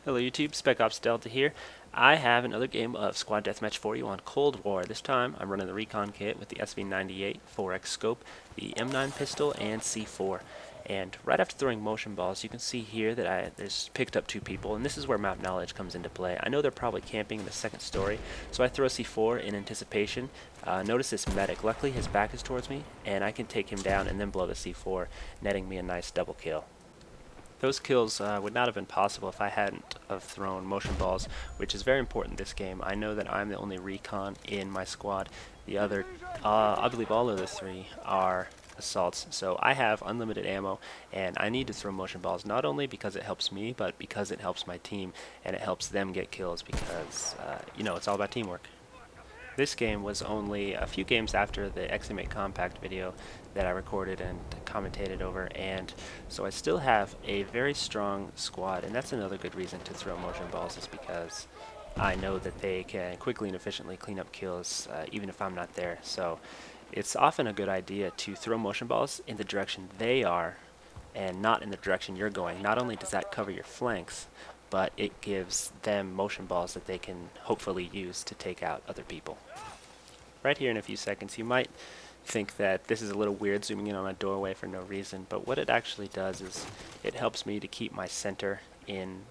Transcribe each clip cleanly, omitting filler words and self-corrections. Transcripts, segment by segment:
Hello YouTube, Spec Ops Delta here. I have another game of Squad Deathmatch for you on Cold War. This time I'm running the Recon Kit with the SV98 4X scope, the M9 pistol, and C4. And right after throwing motion balls, you can see here that I just picked up two people, and this is where map knowledge comes into play. I know they're probably camping in the second story, so I throw a C4 in anticipation. Notice this medic. Luckily his back is towards me, and I can take him down and then blow the C4, netting me a nice double kill. Those kills would not have been possible if I hadn't have thrown motion balls, which is very important in this game. I know that I'm the only recon in my squad. The other, I believe all of the three are assaults. So I have unlimited ammo, and I need to throw motion balls not only because it helps me, but because it helps my team, and it helps them get kills because, you know, it's all about teamwork. This game was only a few games after the XM8 Compact video that I recorded and commentated over, and so I still have a very strong squad, and that's another good reason to throw motion balls, is because I know that they can quickly and efficiently clean up kills even if I'm not there. So it's often a good idea to throw motion balls in the direction they are and not in the direction you're going. Not only does that cover your flanks, but it gives them motion balls that they can hopefully use to take out other people. Right here in a few seconds, you might think that this is a little weird zooming in on a doorway for no reason, but what it actually does is it helps me to keep my center in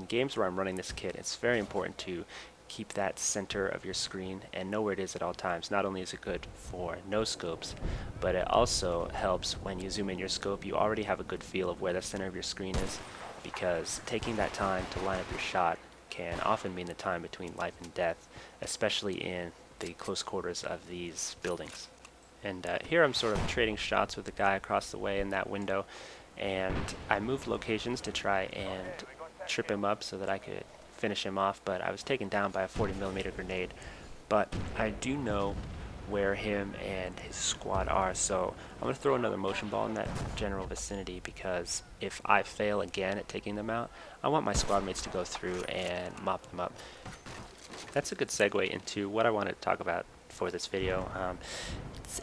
games where I'm running this kit. It's very important to keep that center of your screen and know where it is at all times. Not only is it good for no scopes, but it also helps when you zoom in your scope. You already have a good feel of where the center of your screen is, because taking that time to line up your shot can often mean the time between life and death, especially in the close quarters of these buildings. And here I'm sort of trading shots with the guy across the way in that window, and I moved locations to try and trip him up so that I could finish him off, but I was taken down by a 40mm grenade. But I do know where him and his squad are, so I'm going to throw another motion ball in that general vicinity, because if I fail again at taking them out, I want my squad mates to go through and mop them up. That's a good segue into what I want to talk about for this video,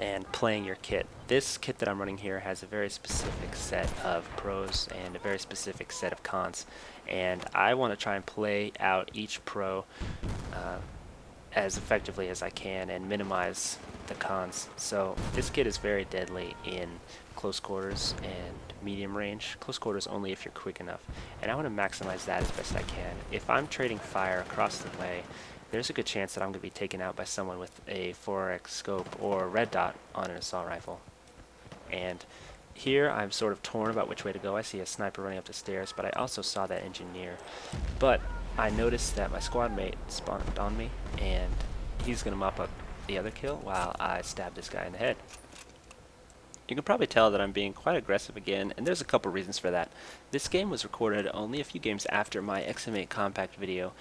and playing your kit. This kit that I'm running here has a very specific set of pros and a very specific set of cons, and I want to try and play out each pro as effectively as I can and minimize the cons. So this kit is very deadly in close quarters and medium range. Close quarters only if you're quick enough, and I want to maximize that as best I can. If I'm trading fire across the way, there's a good chance that I'm going to be taken out by someone with a 4X scope or red dot on an assault rifle. And here I'm sort of torn about which way to go. I see a sniper running up the stairs, but I also saw that engineer. But I noticed that my squad mate spawned on me, and he's going to mop up the other kill while I stab this guy in the head. You can probably tell that I'm being quite aggressive again, and there's a couple reasons for that. This game was recorded only a few games after my XM8 Compact video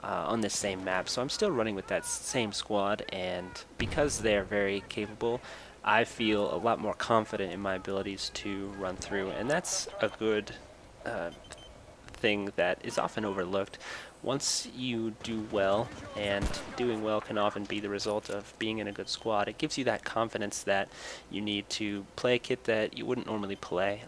on this same map, so I'm still running with that same squad, and because they're very capable, I feel a lot more confident in my abilities to run through, and that's a good thing that is often overlooked. Once you do well, and doing well can often be the result of being in a good squad, it gives you that confidence that you need to play a kit that you wouldn't normally play.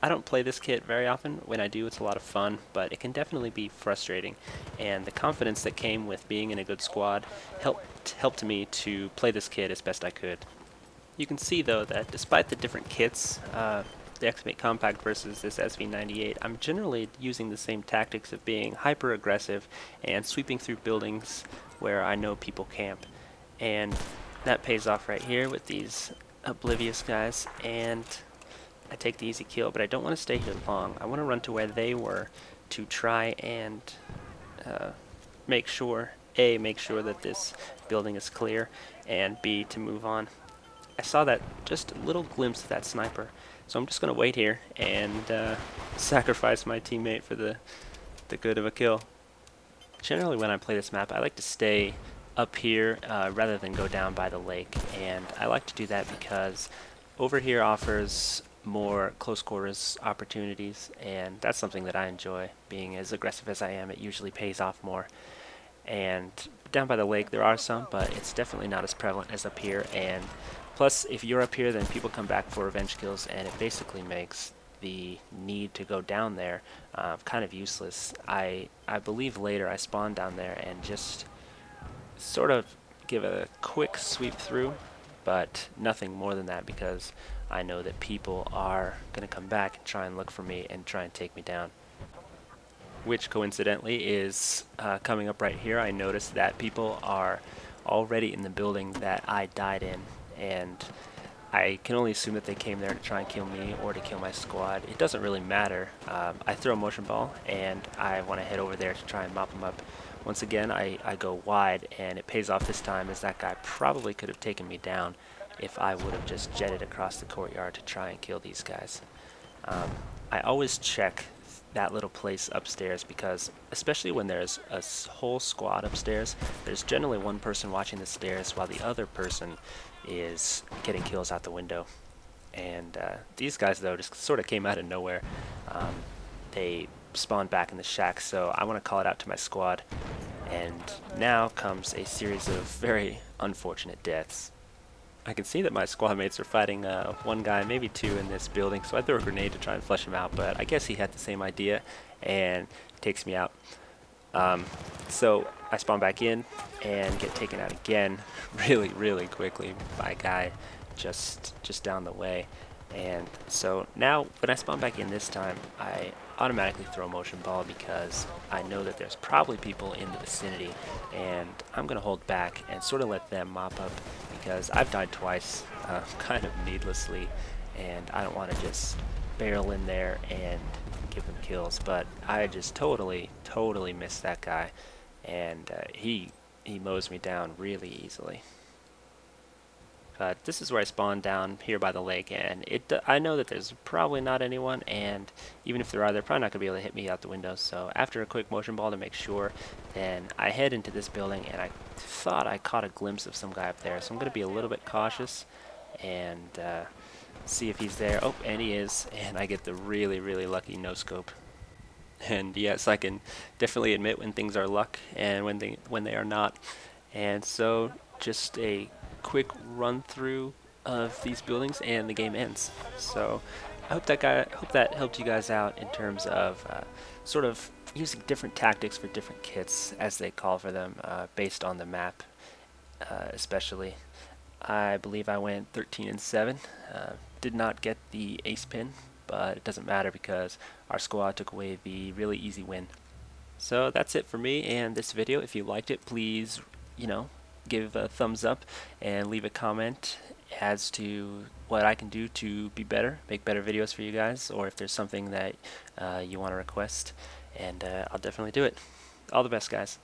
I don't play this kit very often. When I do, it's a lot of fun, but it can definitely be frustrating, and the confidence that came with being in a good squad helped me to play this kit as best I could. You can see though that despite the different kits, the XM8 Compact versus this SV98, I'm generally using the same tactics of being hyper aggressive and sweeping through buildings where I know people camp, and that pays off right here with these oblivious guys, and I take the easy kill. But I don't want to stay here long. I want to run to where they were to try and make sure that this building is clear, and B, to move on. I saw that just a little glimpse of that sniper, so I'm just going to wait here and sacrifice my teammate for the good of a kill. Generally when I play this map, I like to stay up here rather than go down by the lake, and I like to do that because over here offers more close quarters opportunities, and that's something that I enjoy. Being as aggressive as I am, it usually pays off more. And down by the lake there are some, but it's definitely not as prevalent as up here, and plus if you're up here then people come back for revenge kills, and it basically makes the need to go down there kind of useless. I believe later I spawned down there and just sort of give it a quick sweep through, but nothing more than that, because I know that people are going to come back and try and look for me and try and take me down. Which coincidentally is coming up right here. I noticed that people are already in the building that I died in, and I can only assume that they came there to try and kill me or to kill my squad. It doesn't really matter. I throw a motion ball and I want to head over there to try and mop them up. Once again, I go wide, and it pays off this time, as that guy probably could have taken me down if I would have just jetted across the courtyard to try and kill these guys. I always check that little place upstairs, because especially when there's a whole squad upstairs, there's generally one person watching the stairs while the other person is getting kills out the window. And these guys, though, just sort of came out of nowhere. They spawned back in the shack, so I want to call it out to my squad. And now comes a series of very unfortunate deaths. I can see that my squad mates are fighting one guy, maybe two, in this building, so I throw a grenade to try and flush him out, but I guess he had the same idea and takes me out. So I spawn back in and get taken out again really quickly by a guy just down the way. And so now when I spawn back in this time, I automatically throw a motion ball, because I know that there's probably people in the vicinity, and I'm going to hold back and sort of let them mop up, because I've died twice kind of needlessly, and I don't want to just barrel in there and give them kills. But I just totally missed that guy, and he mows me down really easily. This is where I spawned down here by the lake, and I know that there's probably not anyone, and even if there are, they're probably not going to be able to hit me out the window. So after a quick motion ball to make sure, then I head into this building, and I thought I caught a glimpse of some guy up there. So I'm going to be a little bit cautious and see if he's there. Oh, and he is, and I get the really lucky no-scope. And yes, I can definitely admit when things are luck and when they are not. And so just a quick run through of these buildings and the game ends. So I hope that helped you guys out in terms of sort of using different tactics for different kits, as they call for them, based on the map. Especially, I believe I went 13-7. Did not get the ace pin, but it doesn't matter because our squad took away the really easy win. So that's it for me and this video. If you liked it, please, give a thumbs up and leave a comment as to what I can do to be better, make better videos for you guys, or if there's something that you want to request, and I'll definitely do it. All the best, guys.